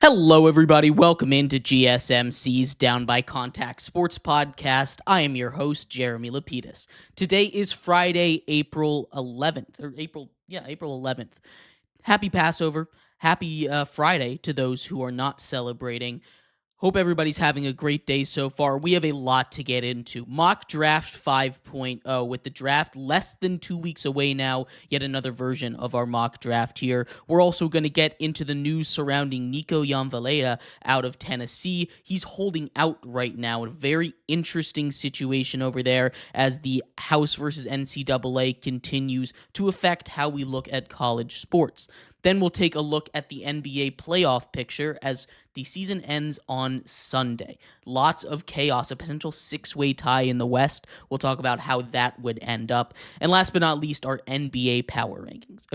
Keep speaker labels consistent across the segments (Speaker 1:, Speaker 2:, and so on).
Speaker 1: Hello, everybody. Welcome into GSMC's Down by Contact Sports Podcast. I am your host, Jeremy Lapidus. Today is Friday, April 11th, April 11th. Happy Passover. Happy Friday to those who are not celebrating. Hope everybody's having a great day so far. We have a lot to get into. Mock Draft 5.0 with the draft less than 2 weeks away now. Yet another version of our mock draft here. We're also going to get into the news surrounding Nico Iamaleava out of Tennessee. He's holding out right now. A very interesting situation over there as the House versus NCAA continues to affect how we look at college sports. Then we'll take a look at the NBA playoff picture as the season ends on Sunday. Lots of chaos, a potential six-way tie in the West. We'll talk about how that would end up. And last but not least, our NBA power rankings,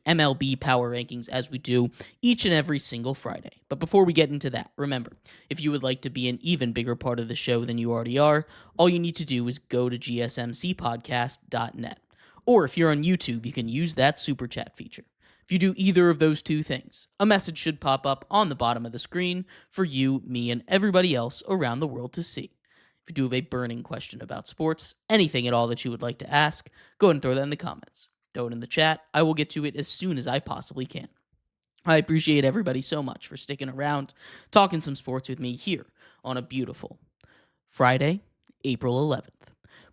Speaker 1: MLB power rankings, as we do each and every single Friday. But before we get into that, remember, if you would like to be an even bigger part of the show than you already are, all you need to do is go to gsmcpodcast.net. Or if you're on YouTube, you can use that super chat feature. If you do either of those two things, a message should pop up on the bottom of the screen for you, me, and everybody else around the world to see. If you do have a burning question about sports, anything at all that you would like to ask, go ahead and throw that in the comments. Throw it in the chat. I will get to it as soon as I possibly can. I appreciate everybody so much for sticking around, talking some sports with me here on a beautiful Friday, April 11th.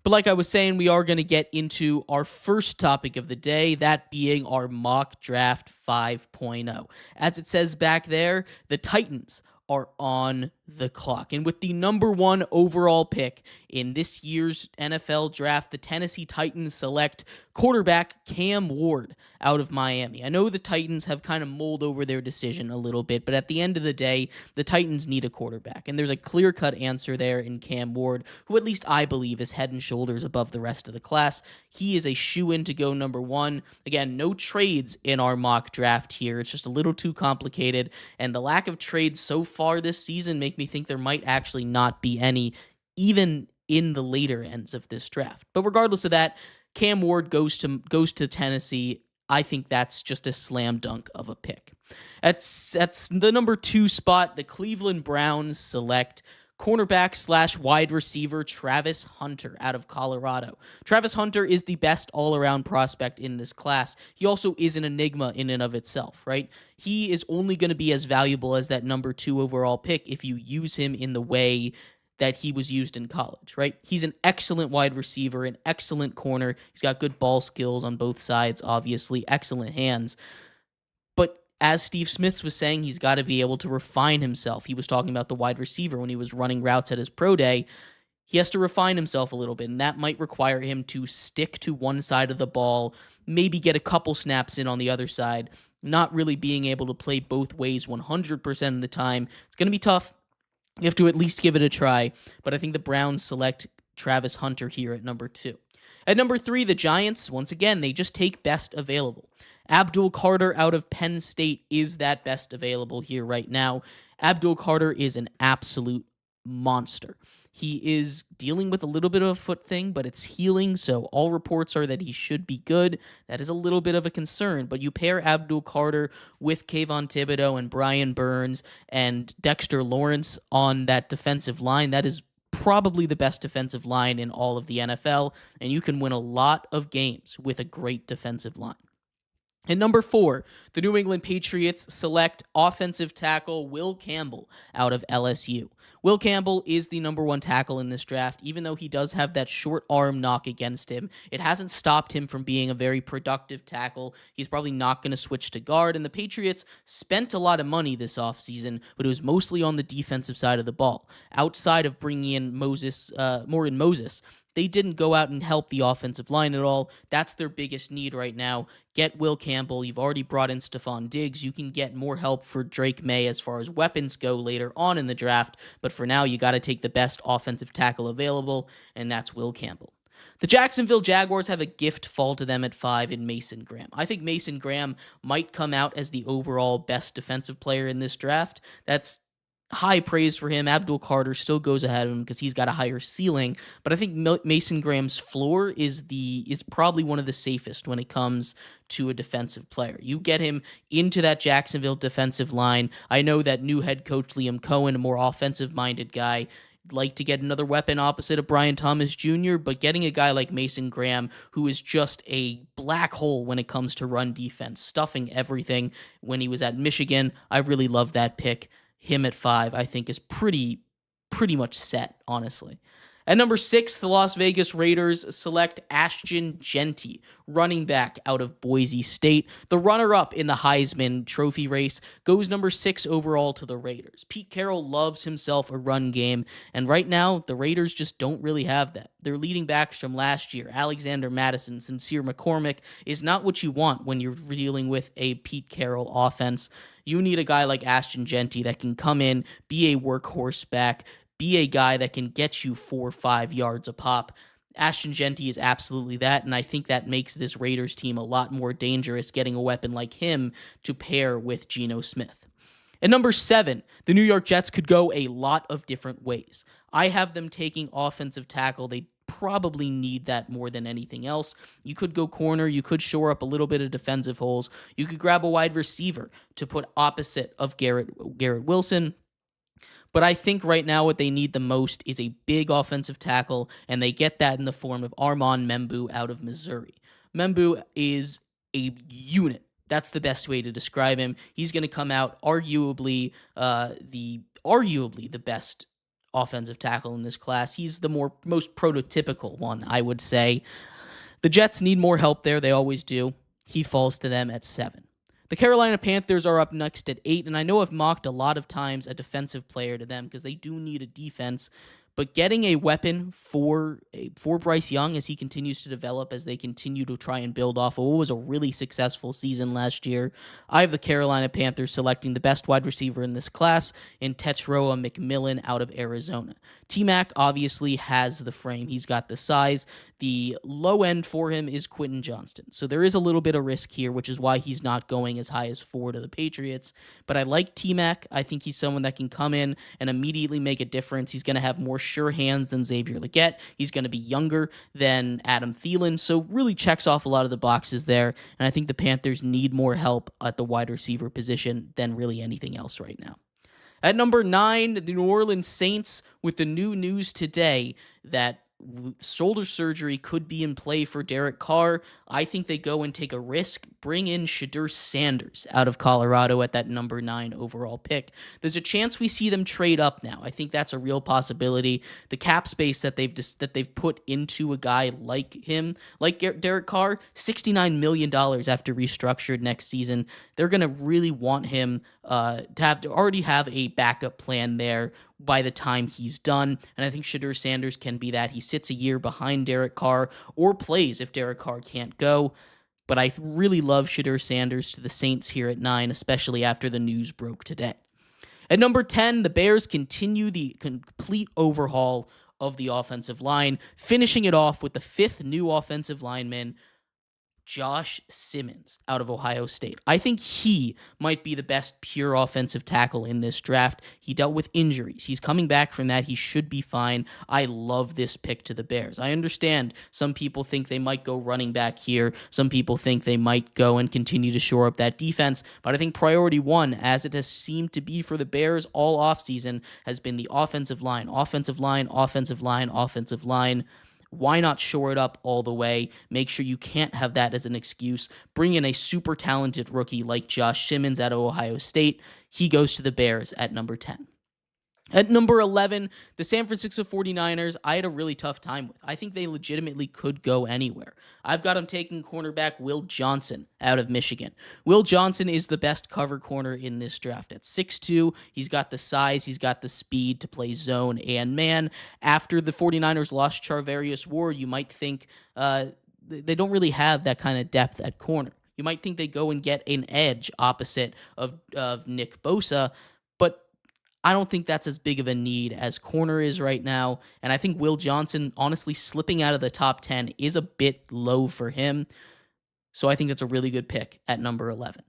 Speaker 1: But like I was saying, we are going to get into our first topic of the day, that being our mock draft 5.0. As it says back there, the Titans are on the clock. And with the number one overall pick in this year's NFL draft, the Tennessee Titans select quarterback Cam Ward out of Miami. I know the Titans have kind of mulled over their decision a little bit, but at the end of the day, the Titans need a quarterback. And there's a clear-cut answer there in Cam Ward, who at least I believe is head and shoulders above the rest of the class. He is a shoo-in to go number one. Again, no trades in our mock draft here. It's just a little too complicated, and the lack of trades so far this season make me think there might actually not be any, even in the later ends of this draft. But regardless of that, Cam Ward goes to Tennessee. I think that's just a slam dunk of a pick. That's the number 2 spot. The Cleveland Browns select cornerback / wide receiver Travis Hunter out of Colorado. Travis Hunter is the best all-around prospect in this class. He also is an enigma in and of itself, right? He is only going to be as valuable as that number 2 overall pick if you use him in the way that he was used in college, right? He's an excellent wide receiver, an excellent corner. He's got good ball skills on both sides, obviously, excellent hands. But as Steve Smith was saying, he's got to be able to refine himself. He was talking about the wide receiver when he was running routes at his pro day. He has to refine himself a little bit, and that might require him to stick to one side of the ball, maybe get a couple snaps in on the other side, not really being able to play both ways 100% of the time. It's going to be tough. You have to at least give it a try, but I think the Browns select Travis Hunter here at number 2. At number 3, the Giants, once again, they just take best available. Abdul Carter out of Penn State is that best available here right now. Abdul Carter is an absolute monster. He is dealing with a little bit of a foot thing, but it's healing, so all reports are that he should be good. That is a little bit of a concern, but you pair Abdul Carter with Kayvon Thibodeau and Brian Burns and Dexter Lawrence on that defensive line. That is probably the best defensive line in all of the NFL, and you can win a lot of games with a great defensive line. At number 4, the New England Patriots select offensive tackle Will Campbell out of LSU. Will Campbell is the number 1 tackle in this draft, even though he does have that short arm knock against him. It hasn't stopped him from being a very productive tackle. He's probably not going to switch to guard, and the Patriots spent a lot of money this offseason, but it was mostly on the defensive side of the ball. Outside of bringing in Morgan Moses, they didn't go out and help the offensive line at all. That's their biggest need right now. Get Will Campbell. You've already brought in Stephon Diggs. You can get more help for Drake May as far as weapons go later on in the draft. But for now, you got to take the best offensive tackle available, and that's Will Campbell. The Jacksonville Jaguars have a gift fall to them at 5 in Mason Graham. I think Mason Graham might come out as the overall best defensive player in this draft. That's high praise for him. Abdul Carter still goes ahead of him because he's got a higher ceiling, but I think Mason Graham's floor is probably one of the safest when it comes to a defensive player. You get him into that Jacksonville defensive line. I know that new head coach Liam Cohen, a more offensive-minded guy, like to get another weapon opposite of Brian Thomas Jr., but getting a guy like Mason Graham, who is just a black hole when it comes to run defense, stuffing everything when he was at Michigan, I really love that pick. Him at 5, I think, is pretty much set, honestly. At number 6, the Las Vegas Raiders select Ashton Jeanty, running back out of Boise State. The runner-up in the Heisman Trophy race goes number 6 overall to the Raiders. Pete Carroll loves himself a run game, and right now, the Raiders just don't really have that. Their leading backs from last year, Alexander Madison, Sincere McCormick, is not what you want when you're dealing with a Pete Carroll offense. You need a guy like Ashton Jeanty that can come in, be a workhorse back, be a guy that can get you 4 or 5 yards a pop. Ashton Jeanty is absolutely that, and I think that makes this Raiders team a lot more dangerous, getting a weapon like him to pair with Geno Smith. At number 7, the New York Jets could go a lot of different ways. I have them taking offensive tackle. They probably need that more than anything else. You could go corner. You could shore up a little bit of defensive holes. You could grab a wide receiver to put opposite of Garrett Wilson. But I think right now what they need the most is a big offensive tackle, and they get that in the form of Armand Membou out of Missouri. Membou is a unit. That's the best way to describe him. He's going to come out arguably the best offensive tackle in this class. He's the most prototypical one, I would say. The Jets need more help there. They always do. He falls to them at 7. The Carolina Panthers are up next at 8, and I know I've mocked a lot of times a defensive player to them because they do need a defense, but getting a weapon for Bryce Young as he continues to develop, as they continue to try and build off of what was a really successful season last year, I have the Carolina Panthers selecting the best wide receiver in this class in Tetroa McMillan out of Arizona. T-Mac obviously has the frame. He's got the size. The low end for him is Quentin Johnston. So there is a little bit of risk here, which is why he's not going as high as 4 to the Patriots. But I like T-Mac. I think he's someone that can come in and immediately make a difference. He's going to have more sure hands than Xavier Legette. He's going to be younger than Adam Thielen. So really checks off a lot of the boxes there. And I think the Panthers need more help at the wide receiver position than really anything else right now. At number 9, the New Orleans Saints, with the new news today that shoulder surgery could be in play for Derek Carr. I think they go and take a risk, bring in Shedeur Sanders out of Colorado at that number 9 overall pick. There's a chance we see them trade up now. I think that's a real possibility. The cap space that they've put into a guy like him, like Derek Carr, $69 million after restructured next season. They're going to really want him to already have a backup plan there by the time he's done, and I think Shedeur Sanders can be that. He sits a year behind Derek Carr or plays if Derek Carr can't go, but I really love Shedeur Sanders to the Saints here at 9, especially after the news broke today. At number 10, the Bears continue the complete overhaul of the offensive line, finishing it off with the 5th new offensive lineman, Josh Simmons out of Ohio State. I think he might be the best pure offensive tackle in this draft. He dealt with injuries. He's coming back from that. He should be fine. I love this pick to the Bears. I understand some people think they might go running back here. Some people think they might go and continue to shore up that defense. But I think priority 1, as it has seemed to be for the Bears all offseason, has been the offensive line. Offensive line, offensive line, offensive line. Why not shore it up all the way? Make sure you can't have that as an excuse. Bring in a super talented rookie like Josh Simmons out of Ohio State. He goes to the Bears at number 10. At number 11, the San Francisco 49ers, I had a really tough time with. I think they legitimately could go anywhere. I've got them taking cornerback Will Johnson out of Michigan. Will Johnson is the best cover corner in this draft. At 6'2", he's got the size, he's got the speed to play zone and man. After the 49ers lost Charvarius Ward, you might think they don't really have that kind of depth at corner. You might think they go and get an edge opposite of Nick Bosa, but I don't think that's as big of a need as corner is right now, and I think Will Johnson, honestly, slipping out of the top 10 is a bit low for him, so I think that's a really good pick at number 11.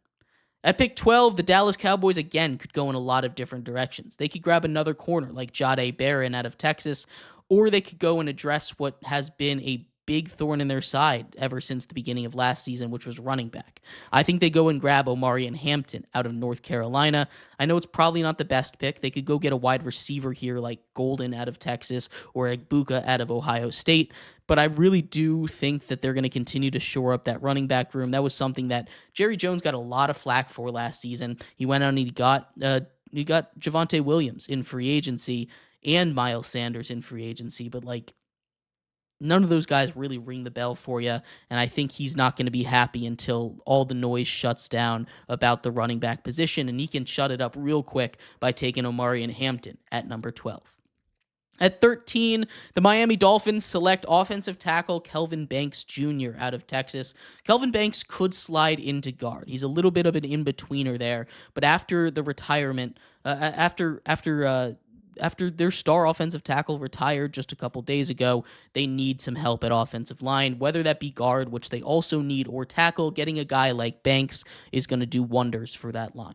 Speaker 1: At pick 12, the Dallas Cowboys again could go in a lot of different directions. They could grab another corner like Jahdae Barron out of Texas, or they could go and address what has been a big thorn in their side ever since the beginning of last season, which was running back. I think they go and grab Omarion Hampton out of North Carolina. I know it's probably not the best pick. They could go get a wide receiver here like Golden out of Texas or Egbuka out of Ohio State, but I really do think that they're going to continue to shore up that running back room. That was something that Jerry Jones got a lot of flack for last season. He went out and he got Javonte Williams in free agency and Miles Sanders in free agency, but like none of those guys really ring the bell for you, and I think he's not going to be happy until all the noise shuts down about the running back position, and he can shut it up real quick by taking Omarion Hampton at number 12. At 13, the Miami Dolphins select offensive tackle Kelvin Banks Jr. out of Texas. Kelvin Banks could slide into guard. He's a little bit of an in-betweener there, but after the retirement, after their star offensive tackle retired just a couple days ago, they need some help at offensive line, whether that be guard, which they also need, or tackle. Getting a guy like Banks is going to do wonders for that line.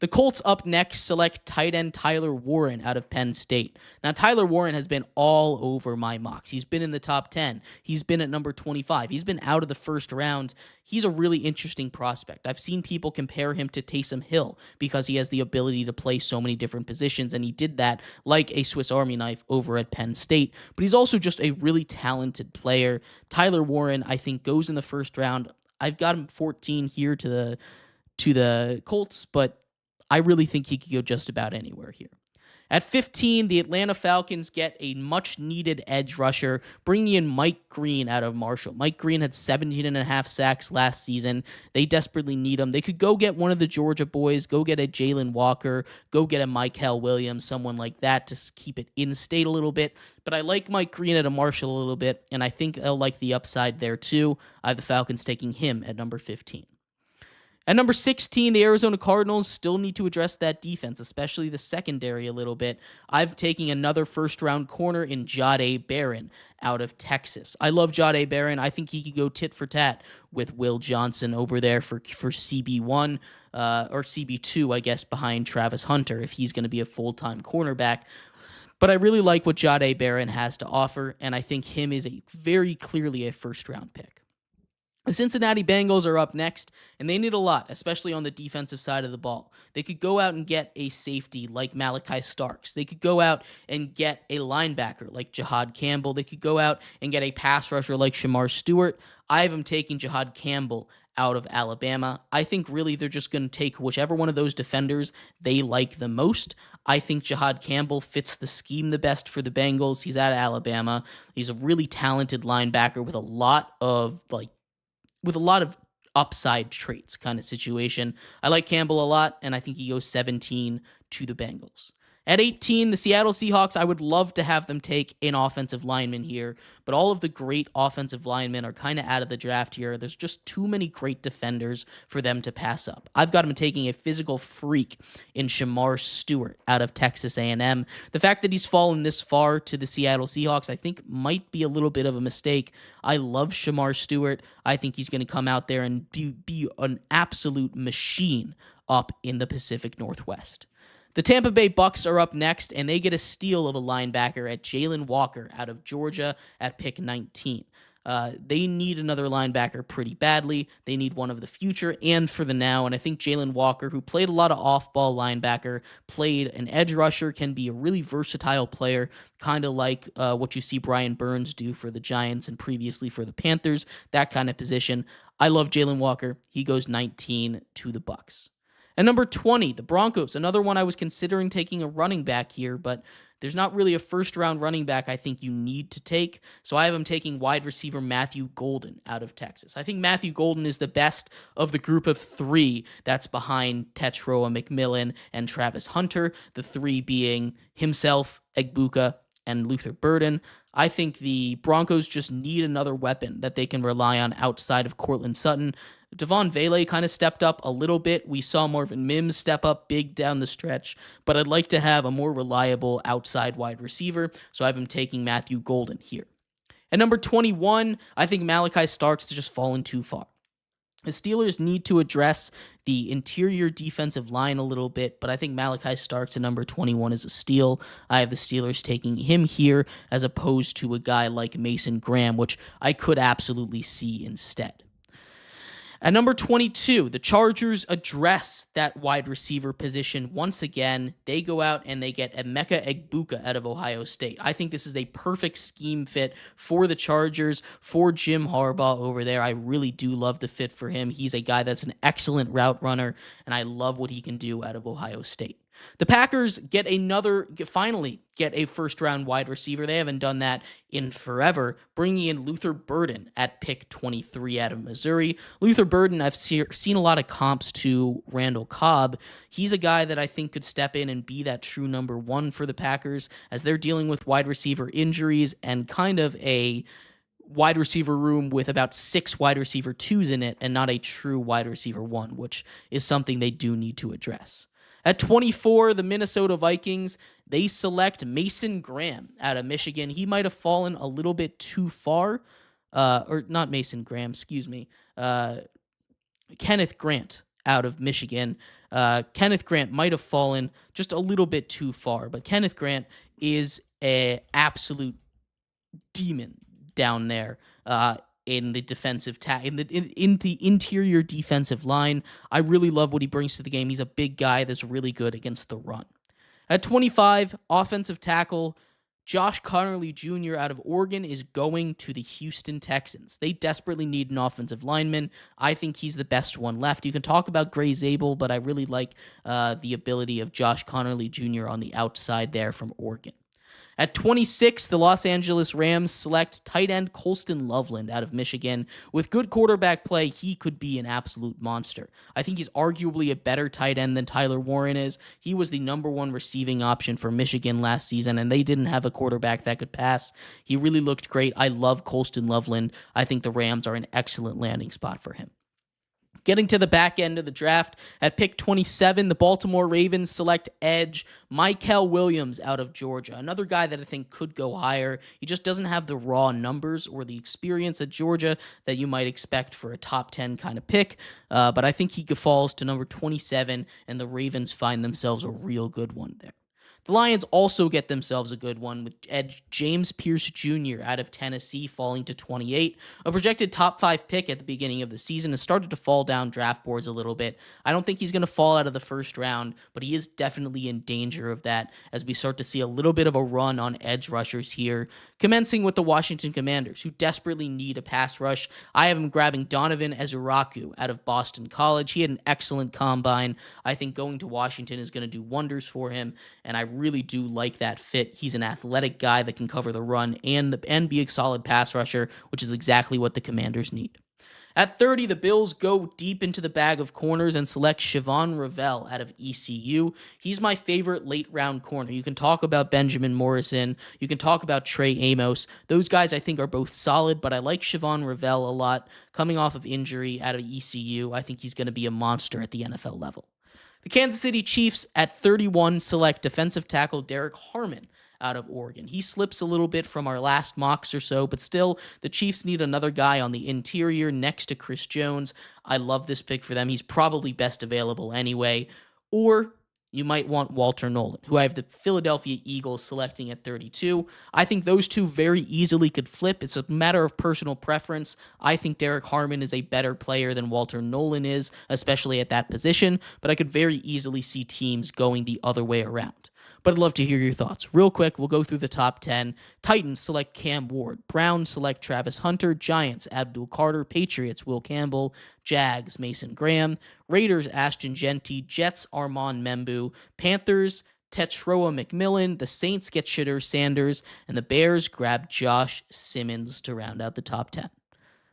Speaker 1: The Colts up next select tight end Tyler Warren out of Penn State. Now, Tyler Warren has been all over my mocks. He's been in the top 10. He's been at number 25. He's been out of the first round. He's a really interesting prospect. I've seen people compare him to Taysom Hill because he has the ability to play so many different positions, and he did that like a Swiss Army knife over at Penn State. But he's also just a really talented player. Tyler Warren, I think, goes in the first round. I've got him 14 here to the Colts, but I really think he could go just about anywhere here. At 15, the Atlanta Falcons get a much-needed edge rusher, bringing in Mike Green out of Marshall. Mike Green had 17.5 sacks last season. They desperately need him. They could go get one of the Georgia boys, go get a Jalen Walker, go get a Mykel Williams, someone like that to keep it in-state a little bit. But I like Mike Green at a Marshall a little bit, and I think they'll like the upside there too. I have the Falcons taking him at number 15. At number 16, the Arizona Cardinals still need to address that defense, especially the secondary a little bit. I've taken another first-round corner in Jahdae Barron out of Texas. I love Jahdae Barron. I think he could go tit for tat with Will Johnson over there for CB1 or CB2, I guess, behind Travis Hunter if he's going to be a full-time cornerback. But I really like what Jahdae Barron has to offer, and I think him is very clearly a first-round pick. The Cincinnati Bengals are up next, and they need a lot, especially on the defensive side of the ball. They could go out and get a safety like Malachi Starks. They could go out and get a linebacker like Jihad Campbell. They could go out and get a pass rusher like Shamar Stewart. I have him taking Jihad Campbell out of Alabama. I think really they're just going to take whichever one of those defenders they like the most. I think Jihad Campbell fits the scheme the best for the Bengals. He's out of Alabama. He's a really talented linebacker with a lot of upside traits kind of situation. I like Campbell a lot, and I think he goes 17 to the Bengals. At 18, the Seattle Seahawks, I would love to have them take an offensive lineman here, but all of the great offensive linemen are kind of out of the draft here. There's just too many great defenders for them to pass up. I've got him taking a physical freak in Shamar Stewart out of Texas A&M. The fact that he's fallen this far to the Seattle Seahawks, I think might be a little bit of a mistake. I love Shamar Stewart. I think he's going to come out there and be an absolute machine up in the Pacific Northwest. The Tampa Bay Bucks are up next, and they get a steal of a linebacker at Jalen Walker out of Georgia at pick 19. They need another linebacker pretty badly. They need one of the future and for the now, and I think Jalen Walker, who played a lot of off-ball linebacker, played an edge rusher, can be a really versatile player, kind of like what you see Brian Burns do for the Giants and previously for the Panthers, that kind of position. I love Jalen Walker. He goes 19 to the Bucks. At number 20, the Broncos, another one I was considering taking a running back here, but there's not really a first-round running back I think you need to take, so I have him taking wide receiver Matthew Golden out of Texas. I think Matthew Golden is the best of the group of three that's behind Tetroa McMillan and Travis Hunter, the three being himself, Egbuka, and Luther Burden. I think the Broncos just need another weapon that they can rely on outside of Cortland Sutton. Devon Vele kind of stepped up a little bit. We saw Marvin Mims step up big down the stretch, but I'd like to have a more reliable outside wide receiver, so I have him taking Matthew Golden here. At number 21, I think Malachi Starks has just fallen too far. The Steelers need to address the interior defensive line a little bit, but I think Malachi Starks at number 21 is a steal. I have the Steelers taking him here as opposed to a guy like Mason Graham, which I could absolutely see instead. At number 22, the Chargers address that wide receiver position once again. They go out and they get Emeka Egbuka out of Ohio State. I think this is a perfect scheme fit for the Chargers, for Jim Harbaugh over there. I really do love the fit for him. He's a guy that's an excellent route runner, and I love what he can do out of Ohio State. The Packers finally get a first-round wide receiver. They haven't done that in forever, bringing in Luther Burden at pick 23 out of Missouri. Luther Burden, I've seen a lot of comps to Randall Cobb. He's a guy that I think could step in and be that true number one for the Packers as they're dealing with wide receiver injuries and kind of a wide receiver room with about 6 wide receiver 2s in it and not a true wide receiver 1, which is something they do need to address. At 24, the Minnesota Vikings, they select Mason Graham out of Michigan. He might have fallen a little bit too far, or not Mason Graham, excuse me, Kenneth Grant out of Michigan. Kenneth Grant might have fallen just a little bit too far, but Kenneth Grant is an absolute demon down there in the defensive in the interior defensive line. I really love what he brings to the game. He's a big guy that's really good against the run. At 25, offensive tackle Josh Connerly Jr. out of Oregon is going to the Houston Texans. They desperately need an offensive lineman. I think he's the best one left. You can talk about Gray Zabel, but I really like the ability of Josh Connerly Jr. on the outside there from Oregon. At 26, the Los Angeles Rams select tight end Colston Loveland out of Michigan. With good quarterback play, he could be an absolute monster. I think he's arguably a better tight end than Tyler Warren is. He was the number one receiving option for Michigan last season, and they didn't have a quarterback that could pass. He really looked great. I love Colston Loveland. I think the Rams are an excellent landing spot for him. Getting to the back end of the draft, at pick 27, the Baltimore Ravens select edge Mykel Williams out of Georgia. Another guy that I think could go higher. He just doesn't have the raw numbers or the experience at Georgia that you might expect for a top 10 kind of pick. But I think he falls to number 27, and the Ravens find themselves a real good one there. The Lions also get themselves a good one with edge James Pierce Jr. out of Tennessee falling to 28. A projected top 5 pick at the beginning of the season has started to fall down draft boards a little bit. I don't think he's going to fall out of the first round, but he is definitely in danger of that as we start to see a little bit of a run on edge rushers here, commencing with the Washington Commanders, who desperately need a pass rush. I have him grabbing Donovan Ezuraku out of Boston College. He had an excellent combine. I think going to Washington is going to do wonders for him, and I really do like that fit. He's an athletic guy that can cover the run and be a solid pass rusher, which is exactly what the Commanders need. At 30, the Bills go deep into the bag of corners and select Siobhan Revell out of ECU. He's my favorite late-round corner. You can talk about Benjamin Morrison. You can talk about Trey Amos. Those guys I think are both solid, but I like Siobhan Revell a lot. Coming off of injury out of ECU, I think he's going to be a monster at the NFL level. The Kansas City Chiefs at 31 select defensive tackle Derek Harmon out of Oregon. He slips a little bit from our last mocks or so, but still, the Chiefs need another guy on the interior next to Chris Jones. I love this pick for them. He's probably best available anyway. Or you might want Walter Nolan, who I have the Philadelphia Eagles selecting at 32. I think those two very easily could flip. It's a matter of personal preference. I think Derek Harmon is a better player than Walter Nolan is, especially at that position, but I could very easily see teams going the other way around. But I'd love to hear your thoughts. Real quick, we'll go through the top 10. Titans select Cam Ward. Browns select Travis Hunter. Giants, Abdul Carter. Patriots, Will Campbell. Jags, Mason Graham. Raiders, Ashton Genty. Jets, Armand Membu. Panthers, Tetroa McMillan. The Saints get Shedeur Sanders. And the Bears grab Josh Simmons to round out the top 10.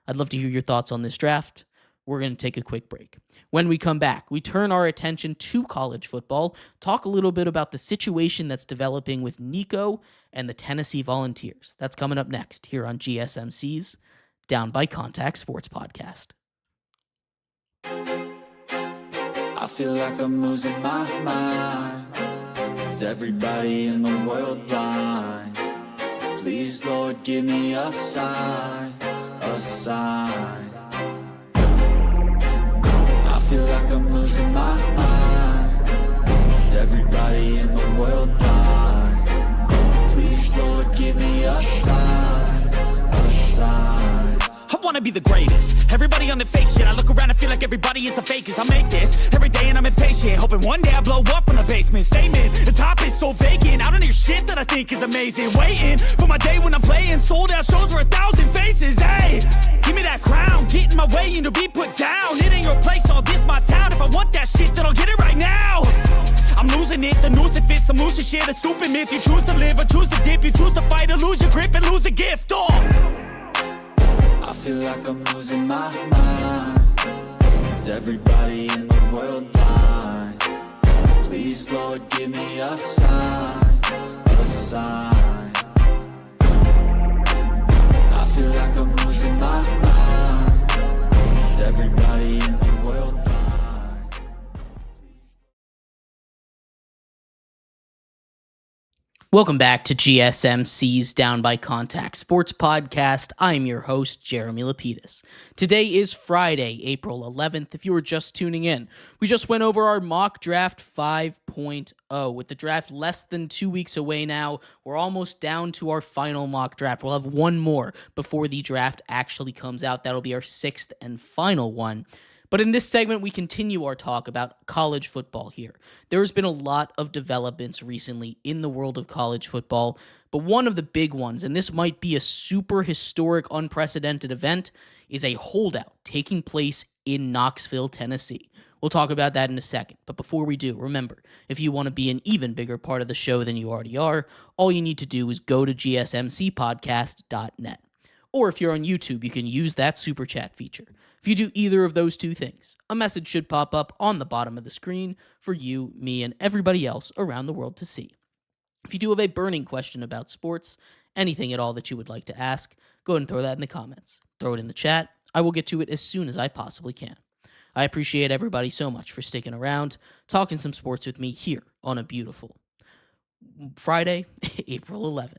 Speaker 1: I'd love to hear your thoughts on this draft. We're going to take a quick break. When we come back, we turn our attention to college football, talk a little bit about the situation that's developing with Nico and the Tennessee Volunteers. That's coming up next here on GSMC's Down by Contact Sports Podcast.
Speaker 2: I feel like I'm losing my mind. Is everybody in the world blind? Please, Lord, give me a sign, a sign. feel like I'm losing my mind. Is everybody in the world blind? Please, Lord, give me a sign, a sign.
Speaker 3: I wanna be the greatest. Everybody on the fake shit. I look around and feel like everybody is the fakest. I make this every day and I'm impatient, hoping one day I blow up from the basement. Statement, the top is so vacant. I don't hear shit that I think is amazing. Waiting for my day when I'm playing sold out shows for 1,000 faces. Hey, give me that crown, get in my way and to be put down. It ain't your place, all this my town. If I want that shit, then I'll get it right now. I'm losing it, the noose it fits. I'm losing shit, a stupid myth. You choose to live or choose to dip. You choose to fight or lose your grip and lose a gift.
Speaker 2: I feel like I'm losing my mind. Is everybody in the world blind? Please, Lord, give me a sign, a sign. I feel like I'm losing my mind. Is everybody in the world blind?
Speaker 1: Welcome back to GSMC's Down by Contact Sports Podcast. I'm your host, Jeremy Lapidus. Today is Friday, April 11th, if you were just tuning in. We just went over our mock draft 5.0. With the draft less than 2 weeks away now, we're almost down to our final mock draft. We'll have one more before the draft actually comes out. That'll be our sixth and final one. But in this segment, we continue our talk about college football here. There has been a lot of developments recently in the world of college football, but one of the big ones, and this might be a super historic, unprecedented event, is a holdout taking place in Knoxville, Tennessee. We'll talk about that in a second, but before we do, remember, if you want to be an even bigger part of the show than you already are, all you need to do is go to gsmcpodcast.net. Or if you're on YouTube, you can use that super chat feature. If you do either of those two things, a message should pop up on the bottom of the screen for you, me, and everybody else around the world to see. If you do have a burning question about sports, anything at all that you would like to ask, go ahead and throw that in the comments. Throw it in the chat. I will get to it as soon as I possibly can. I appreciate everybody so much for sticking around, talking some sports with me here on a beautiful Friday, April 11th.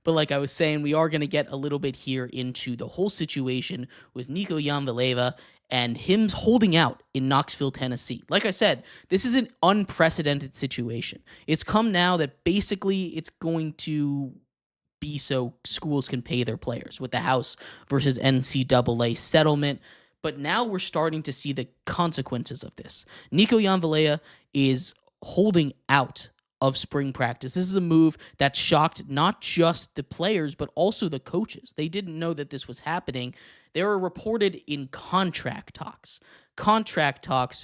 Speaker 1: But like I was saying, we are going to get a little bit here into the whole situation with Nico Iamaleava and him holding out in Knoxville, Tennessee. Like I said, this is an unprecedented situation. It's come now that basically it's going to be so schools can pay their players with the House versus NCAA settlement. But now we're starting to see the consequences of this. Nico Iamaleava is holding out of spring practice. This is a move that shocked not just the players, but also the coaches. They didn't know that this was happening. They were reported in contract talks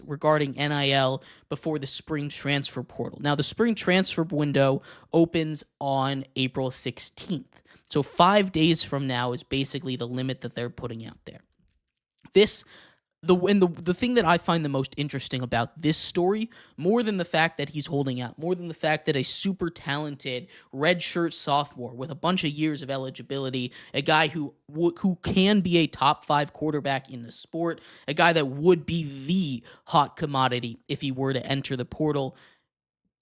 Speaker 1: regarding NIL before the spring transfer portal. Now, the spring transfer window opens on April 16th. So 5 days from now is basically the limit that they're putting out there. The thing that I find the most interesting about this story, more than the fact that he's holding out, more than the fact that a super talented redshirt sophomore with a bunch of years of eligibility, a guy who can be a top 5 quarterback in the sport, a guy that would be the hot commodity if he were to enter the portal,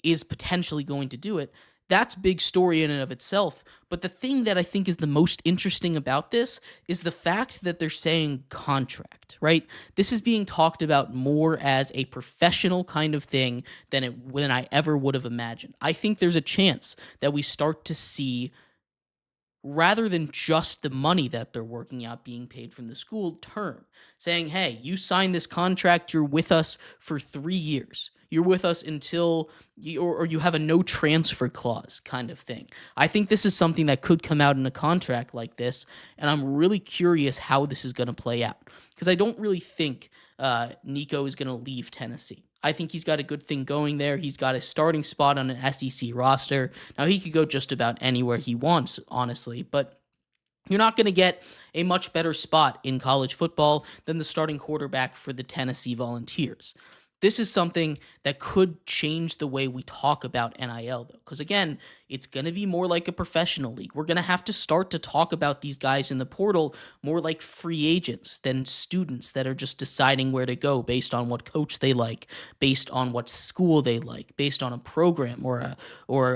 Speaker 1: is potentially going to do it. That's a big story in and of itself. But the thing that I think is the most interesting about this is the fact that they're saying contract, right? This is being talked about more as a professional kind of thing than I ever would have imagined. I think there's a chance that we start to see, rather than just the money that they're working out being paid from the school, term, saying, hey, you sign this contract, you're with us for 3 years. You're with us until you have a no transfer clause kind of thing. I think this is something that could come out in a contract like this, and I'm really curious how this is going to play out, because I don't really think Nico is going to leave Tennessee. I think he's got a good thing going there. He's got a starting spot on an SEC roster. Now, he could go just about anywhere he wants, honestly, but you're not going to get a much better spot in college football than the starting quarterback for the Tennessee Volunteers. This is something that could change the way we talk about NIL, though, because, again, it's going to be more like a professional league. We're going to have to start to talk about these guys in the portal more like free agents than students that are just deciding where to go based on what coach they like, based on what school they like, based on a program or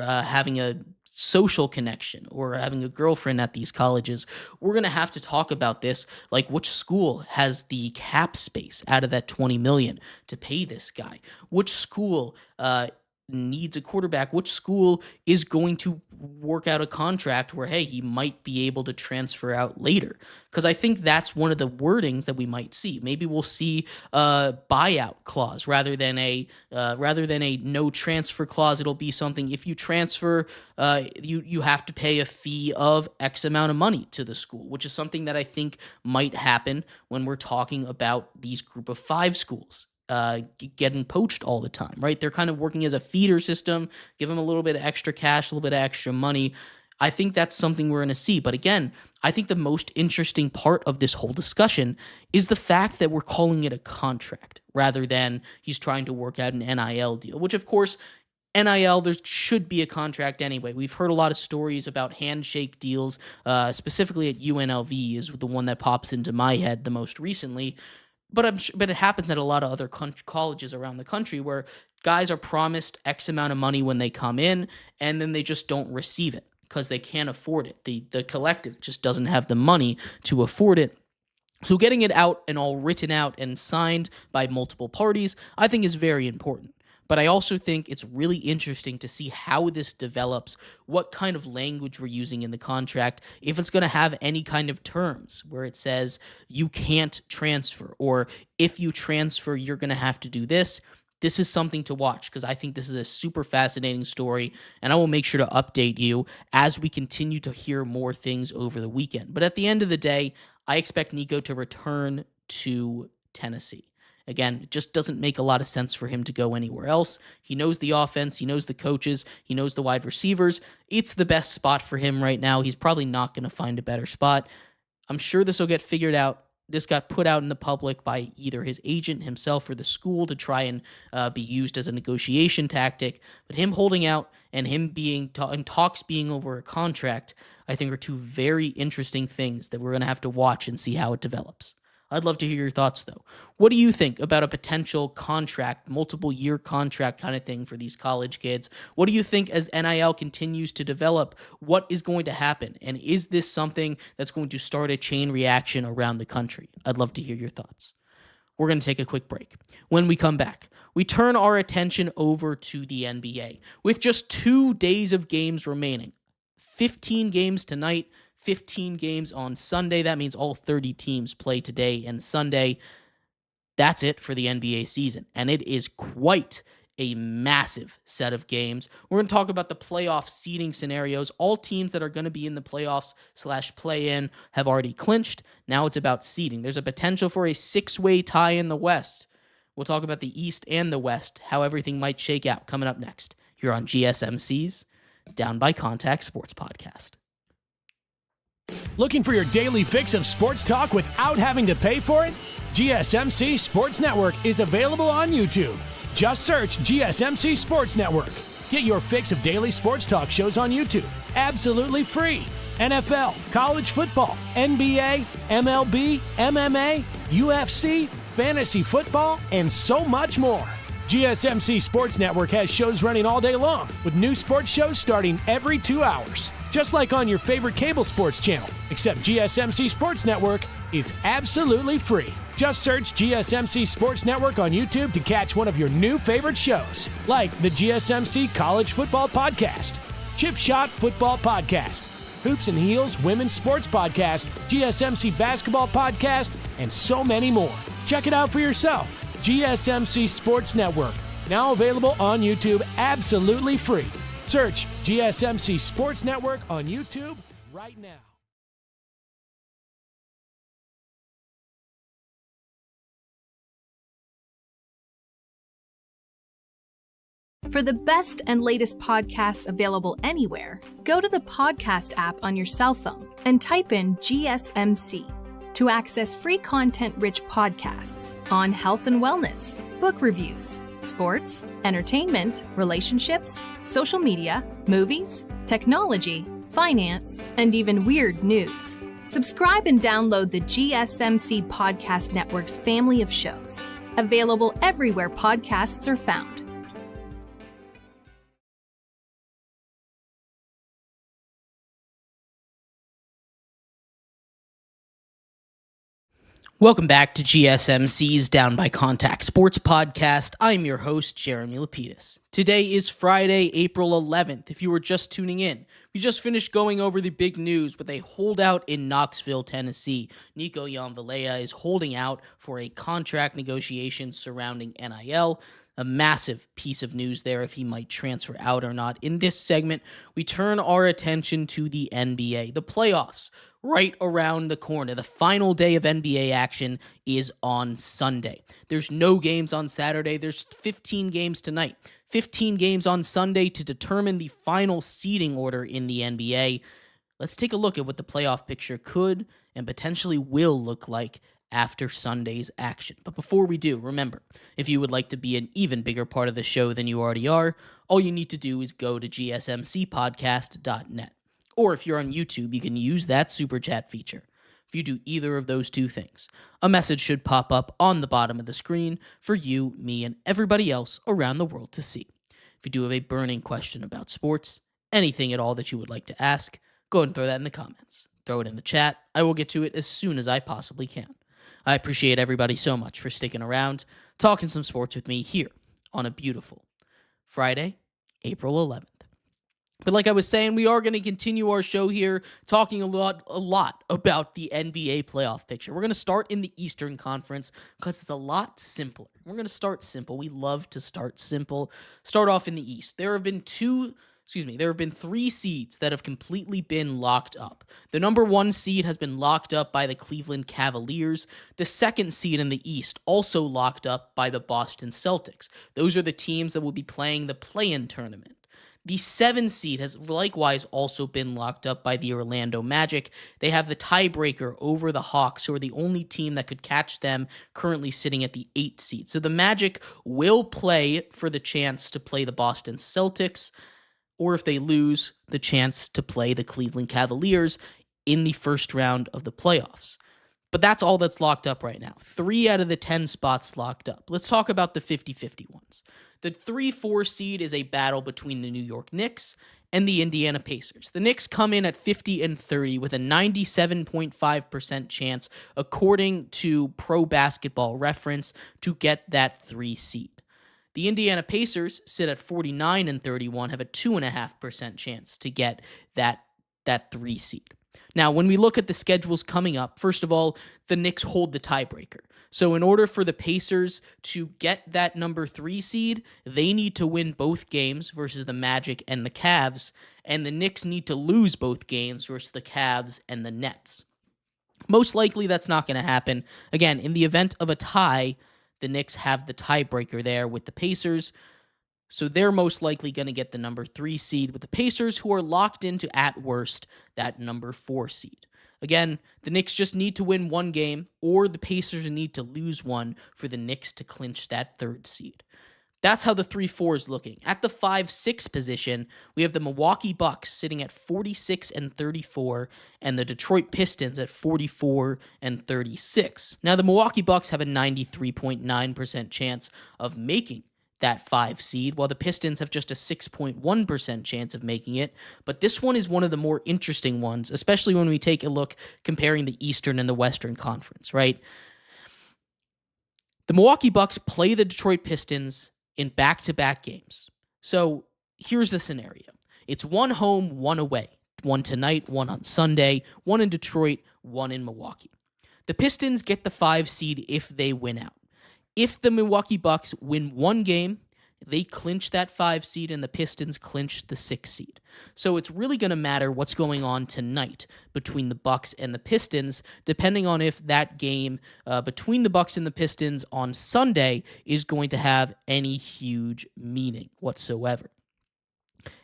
Speaker 1: having a social connection or having a girlfriend at these colleges, we're going to have to talk about this, like which school has the cap space out of that 20 million to pay this guy, which school needs a quarterback, which school is going to work out a contract where, hey, he might be able to transfer out later. Because I think that's one of the wordings that we might see. Maybe we'll see a buyout clause rather than a no transfer clause. It'll be something, if you transfer, you have to pay a fee of X amount of money to the school, which is something that I think might happen when we're talking about these group of 5 schools getting poached all the time, right? They're kind of working as a feeder system, give them a little bit of extra cash, a little bit of extra money. I think that's something we're going to see. But again, I think the most interesting part of this whole discussion is the fact that we're calling it a contract rather than he's trying to work out an NIL deal, which of course, NIL, there should be a contract anyway. We've heard a lot of stories about handshake deals, specifically at UNLV is the one that pops into my head the most recently. But it happens at a lot of other colleges around the country where guys are promised X amount of money when they come in, and then they just don't receive it because they can't afford it. The collective just doesn't have the money to afford it. So getting it out and all written out and signed by multiple parties, I think is very important. But I also think it's really interesting to see how this develops, what kind of language we're using in the contract, if it's going to have any kind of terms where it says you can't transfer, or if you transfer, you're going to have to do this. This is something to watch because I think this is a super fascinating story, and I will make sure to update you as we continue to hear more things over the weekend. But at the end of the day, I expect Nico to return to Tennessee. Again, it just doesn't make a lot of sense for him to go anywhere else. He knows the offense. He knows the coaches. He knows the wide receivers. It's the best spot for him right now. He's probably not going to find a better spot. I'm sure this will get figured out. This got put out in the public by either his agent himself or the school to try and be used as a negotiation tactic. But him holding out and him being and talks being over a contract, I think are two very interesting things that we're going to have to watch and see how it develops. I'd love to hear your thoughts, though. What do you think about a potential contract, multiple-year contract kind of thing for these college kids? What do you think as NIL continues to develop? What is going to happen? And is this something that's going to start a chain reaction around the country? I'd love to hear your thoughts. We're going to take a quick break. When we come back, we turn our attention over to the NBA. With just 2 days of games remaining, 15 games tonight, 15 games on Sunday. That means all 30 teams play today and Sunday. That's it for the NBA season, and it is quite a massive set of games. We're going to talk about the playoff seeding scenarios. All teams that are going to be in the playoffs / play-in have already clinched. Now it's about seeding. There's a potential for a 6-way tie in the West. We'll talk about the East and the West, how everything might shake out coming up next here on GSMC's Down by Contact Sports Podcast.
Speaker 4: Looking for your daily fix of sports talk without having to pay for it? GSMC Sports Network is available on YouTube. Just search GSMC Sports Network. Get your fix of daily sports talk shows on YouTube, absolutely free. NFL, college football, NBA, MLB, MMA, UFC, fantasy football, and so much more. GSMC Sports Network has shows running all day long, with new sports shows starting every 2 hours. Just like on your favorite cable sports channel, except GSMC Sports Network is absolutely free. Just search GSMC Sports Network on YouTube to catch one of your new favorite shows, like the GSMC College Football Podcast, Chip Shot Football Podcast, Hoops and Heels Women's Sports Podcast, GSMC Basketball Podcast, and so many more. Check it out for yourself. GSMC Sports Network, now available on YouTube absolutely free. Search GSMC Sports Network on YouTube right now.
Speaker 5: For the best and latest podcasts available anywhere, go to the podcast app on your cell phone and type in GSMC to access free content-rich podcasts on health and wellness, book reviews, sports, entertainment, relationships, social media, movies, technology, finance, and even weird news. Subscribe and download the GSMC Podcast Network's family of shows, available everywhere podcasts are found.
Speaker 1: Welcome back to GSMC's Down by Contact Sports Podcast. I'm your host, Jeremy Lapidus. Today is Friday, April 11th. If you were just tuning in, we just finished going over the big news with a holdout in Knoxville, Tennessee. Nico Iamvalea is holding out for a contract negotiation surrounding NIL. A massive piece of news there if he might transfer out or not. In this segment, we turn our attention to the NBA, the playoffs. Right around the corner. The final day of NBA action is on Sunday. There's no games on Saturday. There's 15 games tonight. 15 games on Sunday to determine the final seeding order in the NBA. Let's take a look at what the playoff picture could and potentially will look like after Sunday's action. But before we do, remember, if you would like to be an even bigger part of the show than you already are, all you need to do is go to gsmcpodcast.net. Or if you're on YouTube, you can use that super chat feature. If you do either of those two things, a message should pop up on the bottom of the screen for you, me, and everybody else around the world to see. If you do have a burning question about sports, anything at all that you would like to ask, go ahead and throw that in the comments. Throw it in the chat. I will get to it as soon as I possibly can. I appreciate everybody so much for sticking around, talking some sports with me here on a beautiful Friday, April 11th. But like I was saying, we are going to continue our show here talking a lot about the NBA playoff picture. We're going to start in the Eastern Conference because it's a lot simpler. We're going to start simple. We love to start simple. Start off in the East. There have been three seeds that have completely been locked up. The number 1 seed has been locked up by the Cleveland Cavaliers. The 2nd seed in the East also locked up by the Boston Celtics. Those are the teams that will be playing the play-in tournament. The 7 seed has likewise also been locked up by the Orlando Magic. They have the tiebreaker over the Hawks, who are the only team that could catch them, currently sitting at the 8 seed. So the Magic will play for the chance to play the Boston Celtics, or if they lose, the chance to play the Cleveland Cavaliers in the first round of the playoffs. But that's all that's locked up right now. 3 out of the 10 spots locked up. Let's talk about the 50-50 ones. The 3-4 seed is a battle between the New York Knicks and the Indiana Pacers. The Knicks come in at 50-30 with a 97.5% chance, according to Pro Basketball Reference, to get that 3 seed. The Indiana Pacers sit at 49-31, have a 2.5% chance to get that 3 seed. Now, when we look at the schedules coming up, first of all, the Knicks hold the tiebreaker. So in order for the Pacers to get that number 3 seed, they need to win both games versus the Magic and the Cavs, and the Knicks need to lose both games versus the Cavs and the Nets. Most likely that's not going to happen. Again, in the event of a tie, the Knicks have the tiebreaker there with the Pacers, so they're most likely going to get the number 3 seed with the Pacers, who are locked into, at worst, that number 4 seed. Again, the Knicks just need to win one game, or the Pacers need to lose one for the Knicks to clinch that 3rd seed. That's how the 3-4 is looking. At the 5-6 position, we have the Milwaukee Bucks sitting at 46-34, and the Detroit Pistons at 44-36. Now, the Milwaukee Bucks have a 93.9% chance of making that 5 seed, while the Pistons have just a 6.1% chance of making it. But this one is one of the more interesting ones, especially when we take a look comparing the Eastern and the Western Conference, right? The Milwaukee Bucks play the Detroit Pistons in back-to-back games. So here's the scenario. It's 1 home, 1 away. 1 tonight, 1 on Sunday, 1 in Detroit, 1 in Milwaukee. The Pistons get the 5 seed if they win out. If the Milwaukee Bucks win 1 game, they clinch that 5 seed and the Pistons clinch the 6 seed. So it's really going to matter what's going on tonight between the Bucks and the Pistons, depending on if that game between the Bucks and the Pistons on Sunday is going to have any huge meaning whatsoever.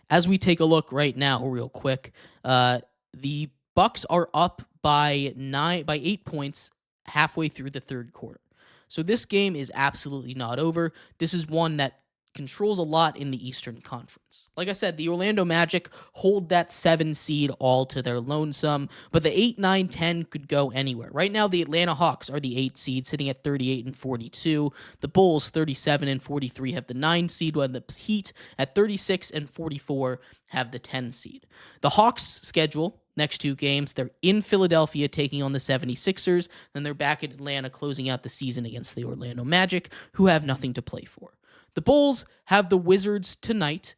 Speaker 1: As we take a look right now, real quick, the Bucks are up by 8 points halfway through the 3rd quarter. So this game is absolutely not over. This is one that controls a lot in the Eastern Conference. Like I said, the Orlando Magic hold that 7 seed all to their lonesome, but the 8, 9, 10 could go anywhere. Right now, the Atlanta Hawks are the 8 seed, sitting at 38-42. The Bulls, 37-43, have the 9 seed, while the Heat at 36-44 have the 10 seed. The Hawks' schedule Next two games, they're in Philadelphia taking on the 76ers. Then they're back at Atlanta closing out the season against the Orlando Magic, who have nothing to play for. The Bulls have the Wizards tonight.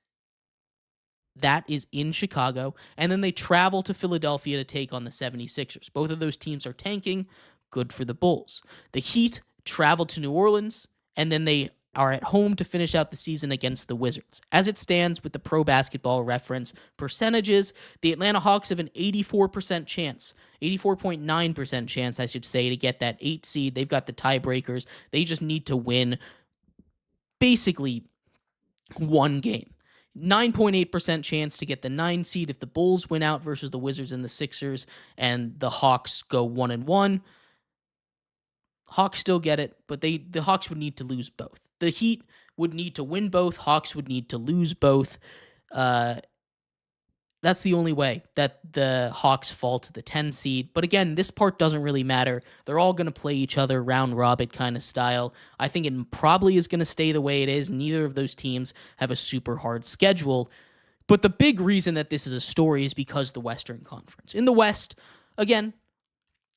Speaker 1: That is in Chicago. And then they travel to Philadelphia to take on the 76ers. Both of those teams are tanking. Good for the Bulls. The Heat travel to New Orleans, and then they are at home to finish out the season against the Wizards. As it stands with the Pro Basketball Reference percentages, the Atlanta Hawks have an 84% chance, 84.9% chance, I should say, to get that 8 seed. They've got the tiebreakers. They just need to win basically one game. 9.8% chance to get the 9 seed if the Bulls win out versus the Wizards and the Sixers, and the Hawks go 1-1. Hawks still get it, but the Hawks would need to lose both. The Heat would need to win both. Hawks would need to lose both. That's the only way that the Hawks fall to the 10 seed. But again, this part doesn't really matter. They're all going to play each other round robin kind of style. I think it probably is going to stay the way it is. Neither of those teams have a super hard schedule. But the big reason that this is a story is because the Western Conference. In the West, again,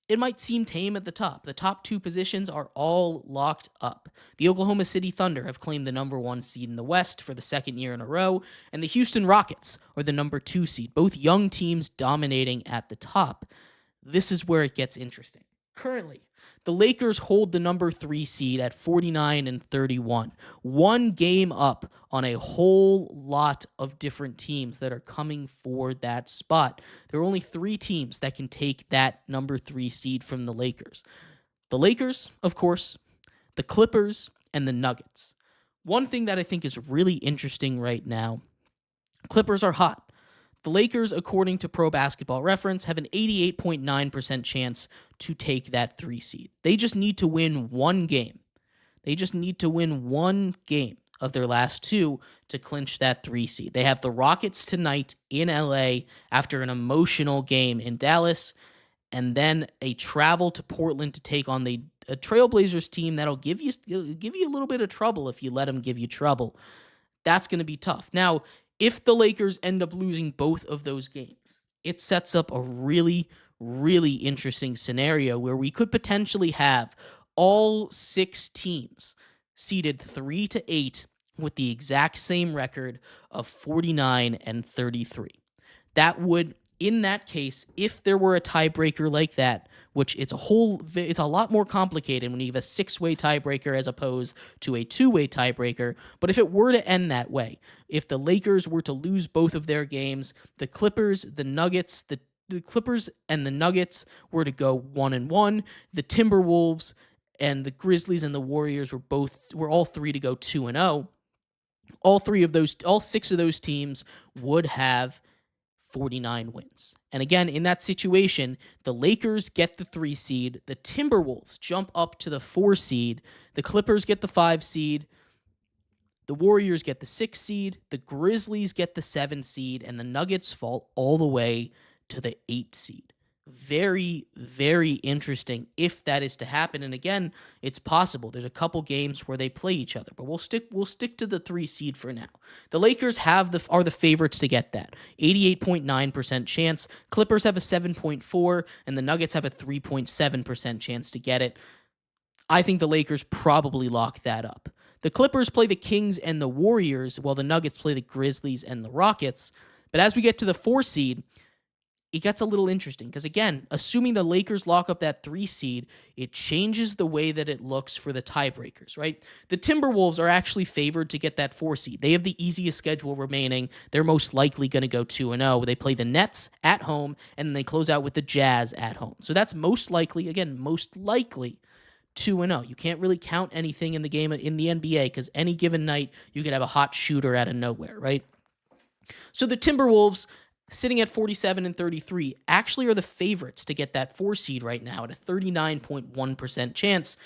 Speaker 1: it might seem tame at the top. The top two positions are all locked up. The Oklahoma City Thunder have claimed the number 1 seed in the West for the second year in a row, and the Houston Rockets are the number 2 seed, both young teams dominating at the top. This is where it gets interesting. Currently, the Lakers hold the number 3 seed at 49-31, one game up on a whole lot of different teams that are coming for that spot. There are only 3 teams that can take that number 3 seed from the Lakers. The Lakers, of course, the Clippers, and the Nuggets. One thing that I think is really interesting right now, Clippers are hot. The Lakers, according to Pro Basketball Reference, have an 88.9% chance to take that 3 seed. They just need to win one game. They just need to win one game of their last 2 to clinch that 3 seed. They have the Rockets tonight in LA after an emotional game in Dallas, and then a travel to Portland to take on a Trailblazers team that'll give you a little bit of trouble if you let them give you trouble. That's going to be tough. Now, if the Lakers end up losing both of those games, it sets up a really, really interesting scenario where we could potentially have all 6 teams seeded 3-8 with the exact same record of 49-33. That would, in that case, if there were a tiebreaker like that, which it's a lot more complicated when you have a 6-way tiebreaker as opposed to a 2-way tiebreaker. But if it were to end that way, if the Lakers were to lose both of their games, the Clippers, the Nuggets, the Clippers and the Nuggets were to go 1-1. The Timberwolves and the Grizzlies and the Warriors were all 3 to go 2-0. All 6 of those teams would have 49 wins. And again, in that situation, the Lakers get the 3 seed, the Timberwolves jump up to the 4 seed, the Clippers get the 5 seed, the Warriors get the 6 seed, the Grizzlies get the 7 seed, and the Nuggets fall all the way to the 8 seed. Very, very interesting if that is to happen. And again, it's possible. There's a couple games where they play each other, but we'll stick to the 3 seed for now. The Lakers are the favorites to get that. 88.9% chance. Clippers have a 7.4, and the Nuggets have a 3.7% chance to get it. I think the Lakers probably lock that up. The Clippers play the Kings and the Warriors, while the Nuggets play the Grizzlies and the Rockets. But as we get to the 4 seed, it gets a little interesting because, again, assuming the Lakers lock up that 3 seed, it changes the way that it looks for the tiebreakers, right? The Timberwolves are actually favored to get that 4 seed. They have the easiest schedule remaining. They're most likely going to go 2-0. They play the Nets at home, and then they close out with the Jazz at home. So that's most likely 2-0. You can't really count anything in the game in the NBA because any given night you could have a hot shooter out of nowhere, right? So the Timberwolves, sitting at 47-33, actually are the favorites to get that 4 seed right now at a 39.1% chance.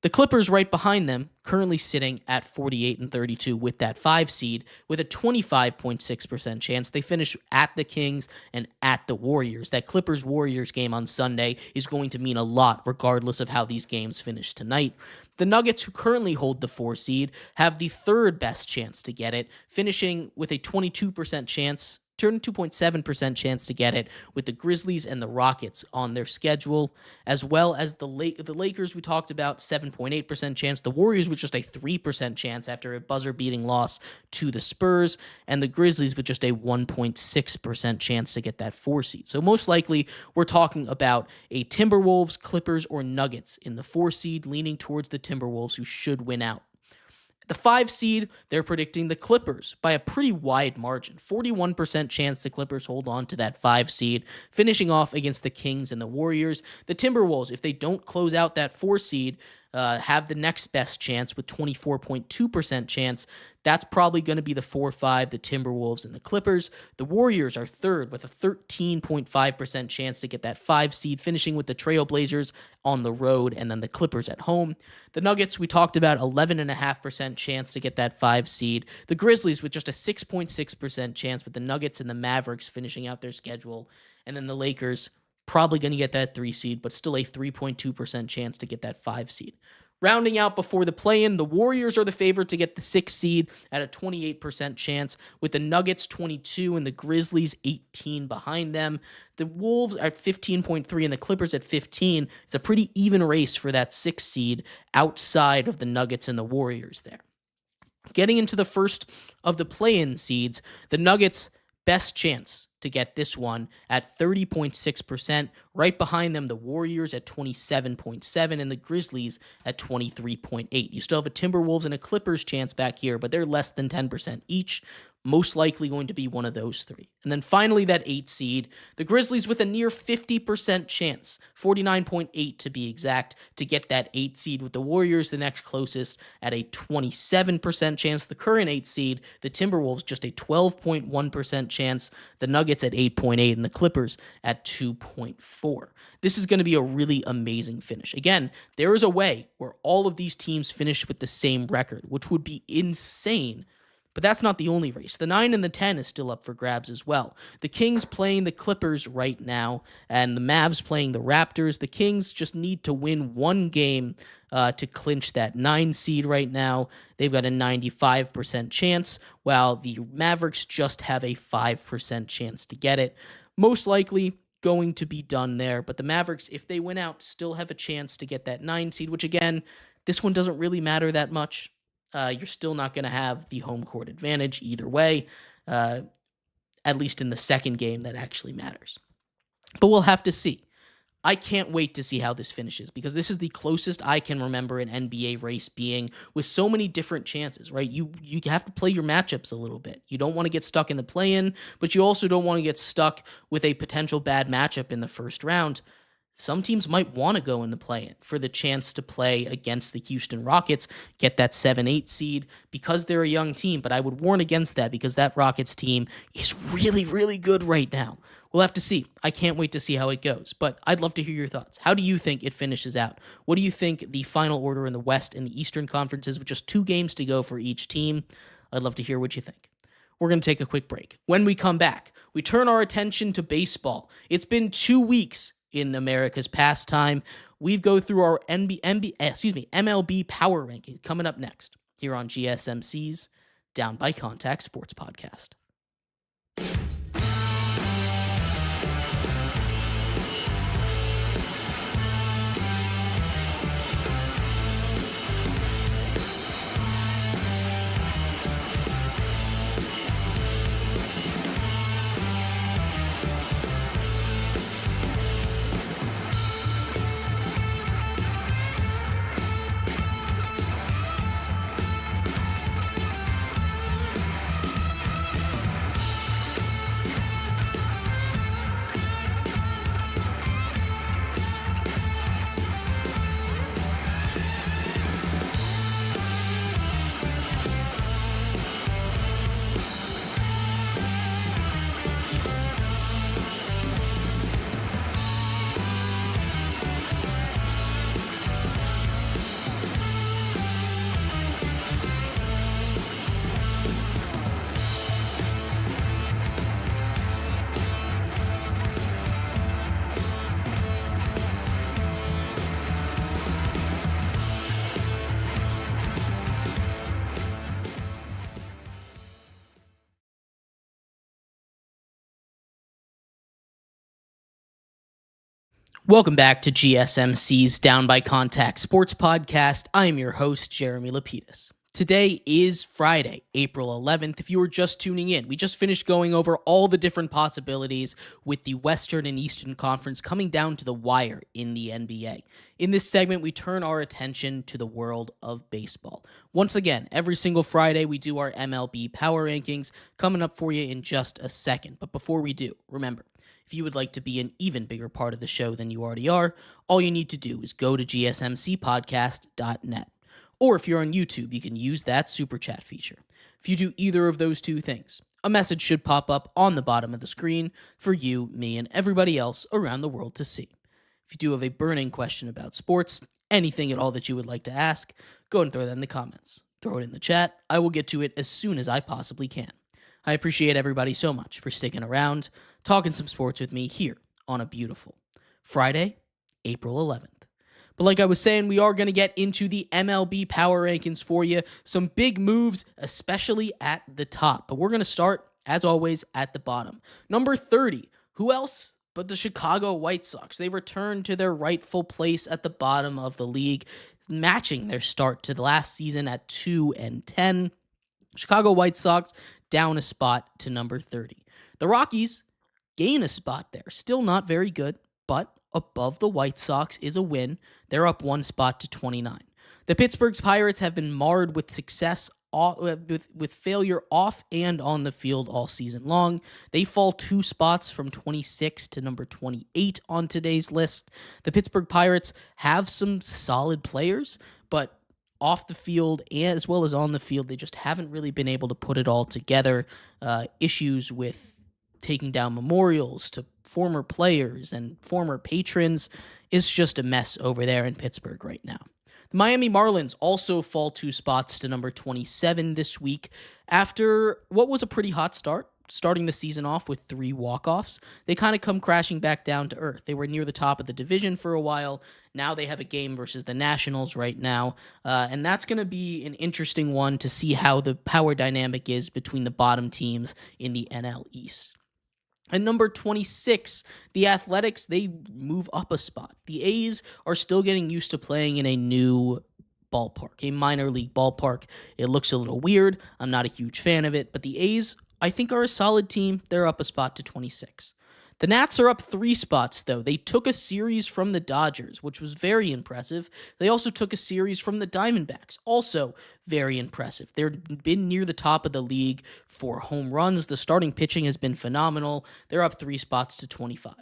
Speaker 1: The Clippers right behind them, currently sitting at 48-32 with that 5 seed, with a 25.6% chance. They finish at the Kings and at the Warriors. That Clippers-Warriors game on Sunday is going to mean a lot, regardless of how these games finish tonight. The Nuggets, who currently hold the 4 seed, have the 3rd best chance to get it, finishing with a 22% chance 2.7% chance to get it with the Grizzlies and the Rockets on their schedule, as well as the Lakers we talked about, 7.8% chance. The Warriors with just a 3% chance after a buzzer-beating loss to the Spurs, and the Grizzlies with just a 1.6% chance to get that 4 seed. So most likely we're talking about a Timberwolves, Clippers, or Nuggets in the 4 seed, leaning towards the Timberwolves, who should win out. The 5 seed, they're predicting the Clippers by a pretty wide margin. 41% chance the Clippers hold on to that 5 seed, finishing off against the Kings and the Warriors. The Timberwolves, if they don't close out that 4 seed, have the next best chance with 24.2% chance. That's probably going to be the 4-5, the Timberwolves and the Clippers. The Warriors are third with a 13.5% chance to get that 5 seed, finishing with the Trailblazers on the road and then the Clippers at home. The Nuggets, we talked about, 11.5% chance to get that 5 seed. The Grizzlies with just a 6.6% chance, with the Nuggets and the Mavericks finishing out their schedule. And then the Lakers, probably going to get that 3 seed, but still a 3.2% chance to get that 5 seed. Rounding out before the play-in, the Warriors are the favorite to get the 6 seed at a 28% chance, with the Nuggets 22 and the Grizzlies 18 behind them. The Wolves are at 15.3 and the Clippers at 15. It's a pretty even race for that 6 seed outside of the Nuggets and the Warriors there. Getting into the first of the play-in seeds, the Nuggets best chance to get this one at 30.6%. Right behind them, the Warriors at 27.7% and the Grizzlies at 23.8%. You still have a Timberwolves and a Clippers chance back here, but they're less than 10% each. Most likely going to be one of those 3. And then finally, that 8 seed, the Grizzlies with a near 50% chance, 49.8 to be exact, to get that 8 seed, with the Warriors the next closest at a 27% chance. The current 8 seed, the Timberwolves, just a 12.1% chance, the Nuggets at 8.8, and the Clippers at 2.4. This is going to be a really amazing finish. Again, there is a way where all of these teams finish with the same record, which would be insane. But that's not the only race. The 9 and the 10 is still up for grabs as well. The Kings playing the Clippers right now, and the Mavs playing the Raptors. The Kings just need to win one game to clinch that 9 seed right now. They've got a 95% chance, while the Mavericks just have a 5% chance to get it. Most likely going to be done there, but the Mavericks, if they win out, still have a chance to get that 9 seed, which again, this one doesn't really matter that much. You're still not going to have the home court advantage either way, at least in the second game that actually matters. But we'll have to see. I can't wait to see how this finishes, because this is the closest I can remember an NBA race being, with so many different chances, right? You have to play your matchups a little bit. You don't want to get stuck in the play-in, but you also don't want to get stuck with a potential bad matchup in the first round. Some teams might want to go in the play-in for the chance to play against the Houston Rockets, get that 7-8 seed, because they're a young team. But I would warn against that, because that Rockets team is really, really good right now. We'll have to see. I can't wait to see how it goes. But I'd love to hear your thoughts. How do you think it finishes out? What do you think the final order in the West and the Eastern Conferences, with just 2 games to go for each team? I'd love to hear what you think. We're going to take a quick break. When we come back, we turn our attention to baseball. It's been 2 weeks in America's pastime. We go through our MLB power ranking coming up next here on GSMC's Down by Contact Sports Podcast. Welcome back to GSMC's Down by Contact Sports Podcast. I am your host, Jeremy Lapidus. Today is Friday, April 11th. If you were just tuning in, we just finished going over all the different possibilities with the Western and Eastern Conference coming down to the wire in the NBA. In this segment, we turn our attention to the world of baseball. Once again, every single Friday, we do our MLB Power Rankings, coming up for you in just a second. But before we do, remember, if you would like to be an even bigger part of the show than you already are, all you need to do is go to gsmcpodcast.net. Or if you're on YouTube, you can use that super chat feature. If you do either of those two things, a message should pop up on the bottom of the screen for you, me, and everybody else around the world to see. If you do have a burning question about sports, anything at all that you would like to ask, go and throw that in the comments. Throw it in the chat. I will get to it as soon as I possibly can. I appreciate everybody so much for sticking around, talking some sports with me here on a beautiful Friday, April 11th. But like I was saying, we are going to get into the MLB Power Rankings for you. Some big moves, especially at the top. But we're going to start, as always, at the bottom. Number 30. Who else but the Chicago White Sox? They returned to their rightful place at the bottom of the league, matching their start to the last season at 2-10. Chicago White Sox down a spot to number 30. The Rockies gain a spot there. Still not very good, but above the White Sox is a win. They're up one spot to 29. The Pittsburgh Pirates have been marred with success, with failure off and on the field all season long. They fall two spots from 26 to number 28 on today's list. The Pittsburgh Pirates have some solid players, but off the field and as well as on the field, they just haven't really been able to put it all together. Issues with taking down memorials to former players and former patrons is just a mess over there in Pittsburgh right now. The Miami Marlins also fall two spots to number 27 this week after what was a pretty hot start. Starting the season off with 3 walk-offs, they kind of come crashing back down to earth. They were near the top of the division for a while. Now they have a game versus the Nationals right now, and that's going to be an interesting one to see how the power dynamic is between the bottom teams in the NL East. And number 26, the Athletics, they move up a spot. The A's are still getting used to playing in a new ballpark, a minor league ballpark. It looks a little weird. I'm not a huge fan of it, but the A's, I think, are a solid team. They're up a spot to 26. The Nats are up 3 spots, though. They took a series from the Dodgers, which was very impressive. They also took a series from the Diamondbacks, also very impressive. They've been near the top of the league for home runs. The starting pitching has been phenomenal. They're up 3 spots to 25.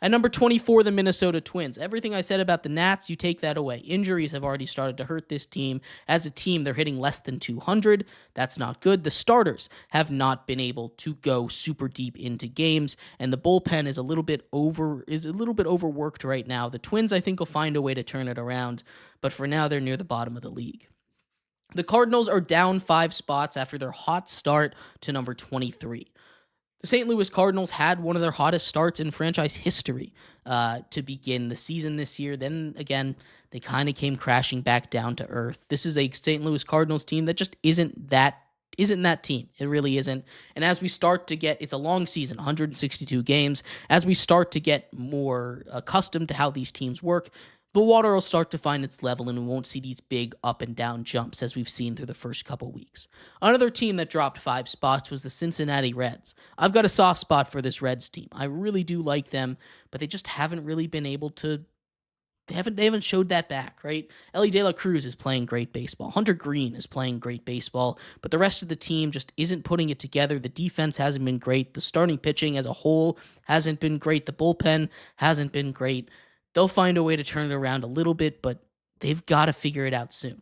Speaker 1: At number 24, the Minnesota Twins. Everything I said about the Nats, you take that away. Injuries have already started to hurt this team. As a team, they're hitting less than 200. That's not good. The starters have not been able to go super deep into games, and the bullpen is a little bit overworked right now. The Twins, I think, will find a way to turn it around, but for now, they're near the bottom of the league. The Cardinals are down 5 spots after their hot start to number 23. The St. Louis Cardinals had one of their hottest starts in franchise history to begin the season this year. Then again, they kind of came crashing back down to earth. This is a St. Louis Cardinals team that just isn't that team. It really isn't. And as we start to get, it's a long season, 162 games. As we start to get more accustomed to how these teams work, the water will start to find its level and we won't see these big up and down jumps as we've seen through the first couple weeks. Another team that dropped 5 spots was the Cincinnati Reds. I've got a soft spot for this Reds team. I really do like them, but they just haven't really been able to. They haven't showed that back, right? Ellie De La Cruz is playing great baseball. Hunter Green is playing great baseball, but the rest of the team just isn't putting it together. The defense hasn't been great. The starting pitching as a whole hasn't been great. The bullpen hasn't been great. They'll find a way to turn it around a little bit, but they've got to figure it out soon.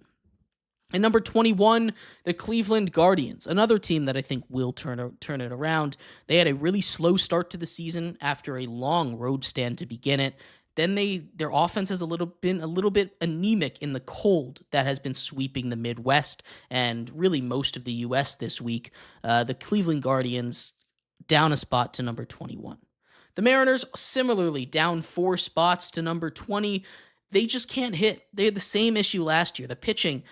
Speaker 1: And number 21, the Cleveland Guardians, another team that I think will turn it around. They had a really slow start to the season after a long road stand to begin it. Then their offense has been a little bit anemic in the cold that has been sweeping the Midwest and really most of the U.S. this week. The Cleveland Guardians down a spot to number 21. The Mariners, similarly, down 4 spots to number 20. They just can't hit. They had the same issue last year. The pitching,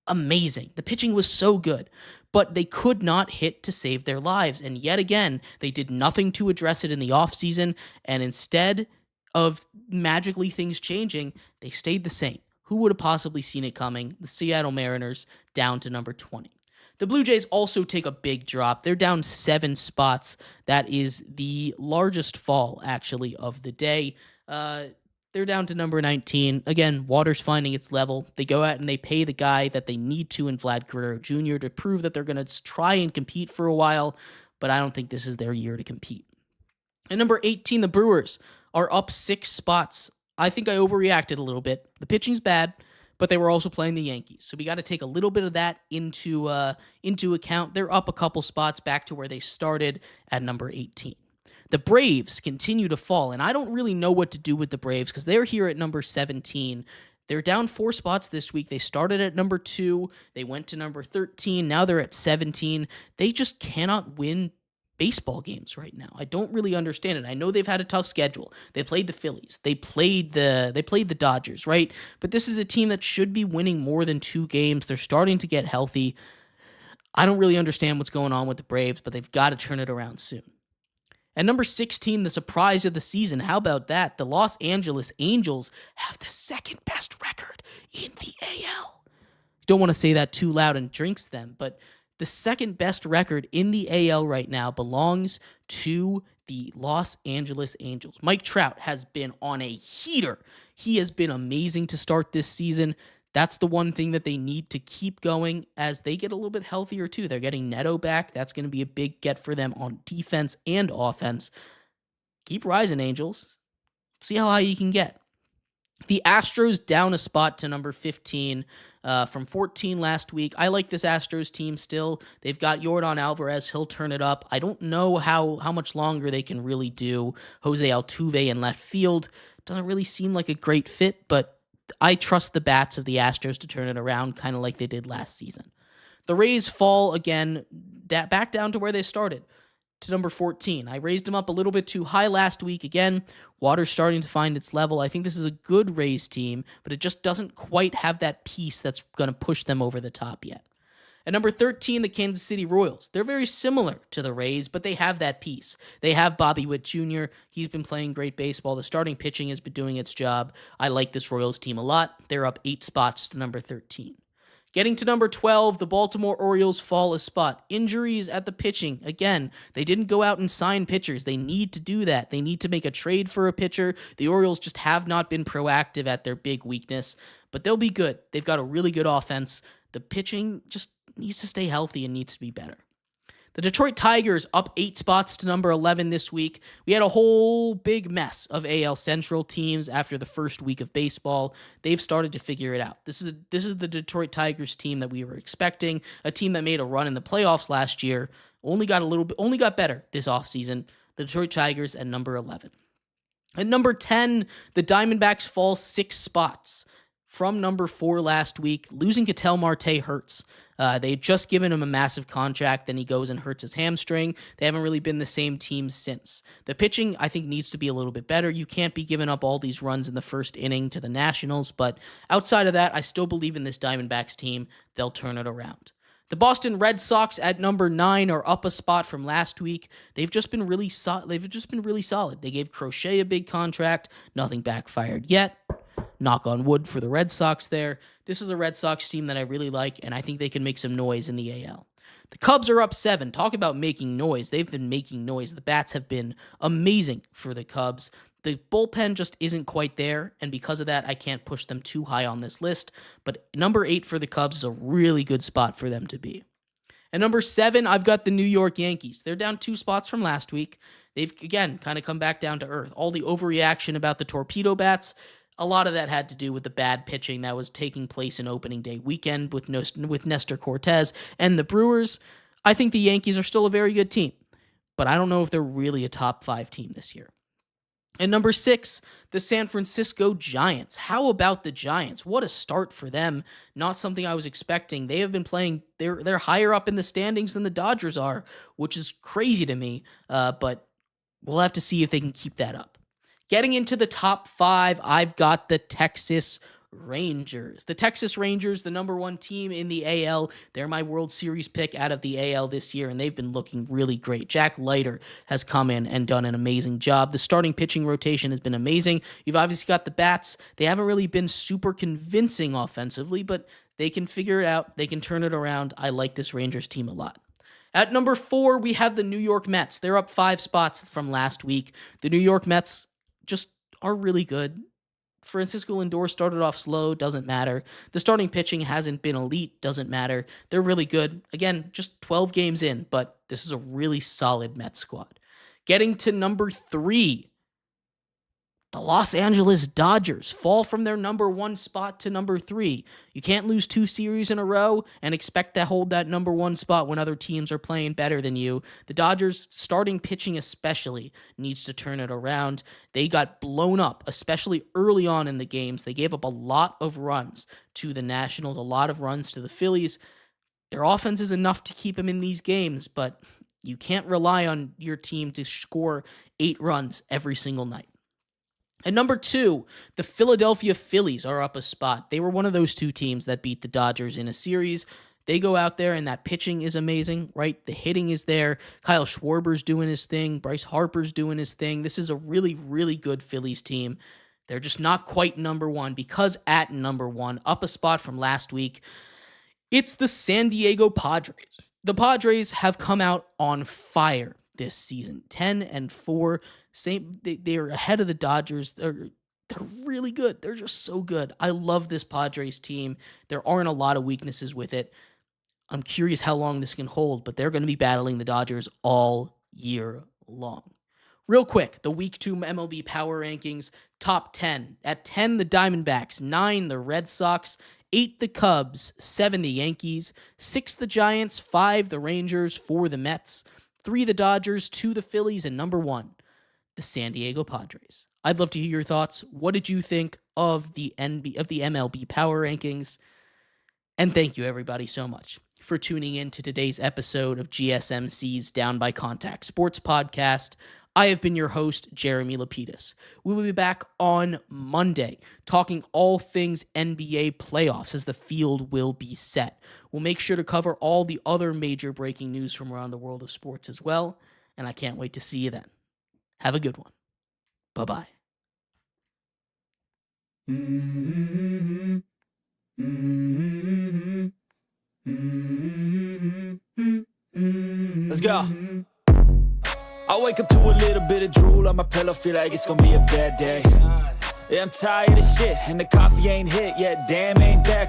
Speaker 1: amazing. The pitching was so good, but they could not hit to save their lives. And yet again, they did nothing to address it in the offseason, and instead, of magically things changing, they stayed the same. Who would have possibly seen it coming? The Seattle Mariners down to number 20. The Blue Jays also take a big drop. They're down 7 spots. That is the largest fall, actually, of the day. They're down to number 19. Again, water's finding its level. They go out and they pay the guy that they need to in Vlad Guerrero Jr. to prove that they're going to try and compete for a while, but I don't think this is their year to compete. At number 18, the Brewers are up 6 spots. I think I overreacted a little bit. The pitching's bad, but they were also playing the Yankees. So we got to take a little bit of that into account. They're up a couple spots back to where they started at number 18. The Braves continue to fall, and I don't really know what to do with the Braves because they're here at number 17. They're down 4 spots this week. They started at number 2. They went to number 13. Now they're at 17. They just cannot win baseball games right now. I don't really understand it. I know they've had a tough schedule. They played the Phillies. They played the Dodgers, right? But this is a team that should be winning more than 2 games. They're starting to get healthy. I don't really understand what's going on with the Braves, but they've got to turn it around soon. At number 16, the surprise of the season. How about that? The Los Angeles Angels have the second best record in the AL. Don't want to say that too loud and jinx them, but the second best record in the AL right now belongs to the Los Angeles Angels. Mike Trout has been on a heater. He has been amazing to start this season. That's the one thing that they need to keep going as they get a little bit healthier too. They're getting Neto back. That's going to be a big get for them on defense and offense. Keep rising, Angels. See how high you can get. The Astros down a spot to number 15 from 14 last week. I like this Astros team still. They've got Yordan Alvarez. He'll turn it up. I don't know how much longer they can really do Jose Altuve in left field. Doesn't really seem like a great fit, but I trust the bats of the Astros to turn it around, kind of like they did last season. The Rays fall again, back down to where they started, to number 14. I raised them up a little bit too high last week. Again, water's starting to find its level. I think this is a good Rays team, but it just doesn't quite have that piece that's going to push them over the top yet. At number 13, the Kansas City Royals. They're very similar to the Rays, but they have that piece. They have Bobby Witt Jr. He's been playing great baseball. The starting pitching has been doing its job. I like this Royals team a lot. They're up 8 spots to number 13. Getting to number 12, the Baltimore Orioles fall a spot. Injuries at the pitching. Again, they didn't go out and sign pitchers. They need to do that. They need to make a trade for a pitcher. The Orioles just have not been proactive at their big weakness, but they'll be good. They've got a really good offense. The pitching just needs to stay healthy and needs to be better. The Detroit Tigers up 8 spots to number 11 this week. We had a whole big mess of AL Central teams after the first week of baseball. They've started to figure it out. This is the Detroit Tigers team that we were expecting, a team that made a run in the playoffs last year. Only got better this offseason. The Detroit Tigers at number 11. At number 10, the Diamondbacks fall 6 spots from number 4 last week. Losing Ketel Marte hurts. They had just given him a massive contract, then he goes and hurts his hamstring. They haven't really been the same team since. The pitching, I think, needs to be a little bit better. You can't be giving up all these runs in the first inning to the Nationals, but outside of that, I still believe in this Diamondbacks team. They'll turn it around. The Boston Red Sox at number 9 are up a spot from last week. They've just been really solid. They gave Crochet a big contract. Nothing backfired yet. Knock on wood for the Red Sox there. This is a Red Sox team that I really like, and I think they can make some noise in the AL. The Cubs are up 7. Talk about making noise. They've been making noise. The bats have been amazing for the Cubs. The bullpen just isn't quite there, and because of that, I can't push them too high on this list. But number 8 for the Cubs is a really good spot for them to be. At number 7, I've got the New York Yankees. They're down 2 spots from last week. They've, again, kind of come back down to earth. All the overreaction about the torpedo bats, a lot of that had to do with the bad pitching that was taking place in opening day weekend with Nestor Cortez and the Brewers. I think the Yankees are still a very good team, but I don't know if they're really a top 5 team this year. And number 6, the San Francisco Giants. How about the Giants? What a start for them. Not something I was expecting. They have been playing, they're higher up in the standings than the Dodgers are, which is crazy to me, but we'll have to see if they can keep that up. Getting into the top 5, I've got the Texas Rangers. The Texas Rangers, the number one team in the AL. They're my World Series pick out of the AL this year, and they've been looking really great. Jack Leiter has come in and done an amazing job. The starting pitching rotation has been amazing. You've obviously got the bats. They haven't really been super convincing offensively, but they can figure it out. They can turn it around. I like this Rangers team a lot. At number 4, we have the New York Mets. They're up 5 spots from last week. The New York Mets just are really good. Francisco Lindor started off slow, doesn't matter. The starting pitching hasn't been elite, doesn't matter. They're really good. Again, just 12 games in, but this is a really solid Mets squad. Getting to number 3, the Los Angeles Dodgers fall from their number 1 spot to number 3. You can't lose 2 series in a row and expect to hold that number 1 spot when other teams are playing better than you. The Dodgers, starting pitching especially, needs to turn it around. They got blown up, especially early on in the games. They gave up a lot of runs to the Nationals, a lot of runs to the Phillies. Their offense is enough to keep them in these games, but you can't rely on your team to score 8 runs every single night. At number 2, the Philadelphia Phillies are up a spot. They were one of those 2 teams that beat the Dodgers in a series. They go out there and that pitching is amazing, right? The hitting is there. Kyle Schwarber's doing his thing. Bryce Harper's doing his thing. This is a really, really good Phillies team. They're just not quite number 1 because at number 1, up a spot from last week, it's the San Diego Padres. The Padres have come out on fire this season, 10-4. They're ahead of the Dodgers. They're really good. They're just so good. I love this Padres team. There aren't a lot of weaknesses with it. I'm curious how long this can hold, but they're going to be battling the Dodgers all year long. Real quick, the Week 2 MLB Power Rankings, top 10. At 10, the Diamondbacks. 9, the Red Sox. 8, the Cubs. 7, the Yankees. 6, the Giants. 5, the Rangers. 4, the Mets. 3, the Dodgers. 2, the Phillies. And number 1, the San Diego Padres. I'd love to hear your thoughts. What did you think of the MLB Power Rankings? And thank you, everybody, so much for tuning in to today's episode of GSMC's Down by Contact Sports Podcast. I have been your host, Jeremy Lapidus. We will be back on Monday talking all things NBA playoffs as the field will be set. We'll make sure to cover all the other major breaking news from around the world of sports as well, and I can't wait to see you then. Have a good one. Bye-bye.
Speaker 3: Let's go. I wake up to a little bit of drool on my pillow, feel like it's gonna be a bad day. Yeah, I'm tired of shit, and the coffee ain't hit yet, damn ain't that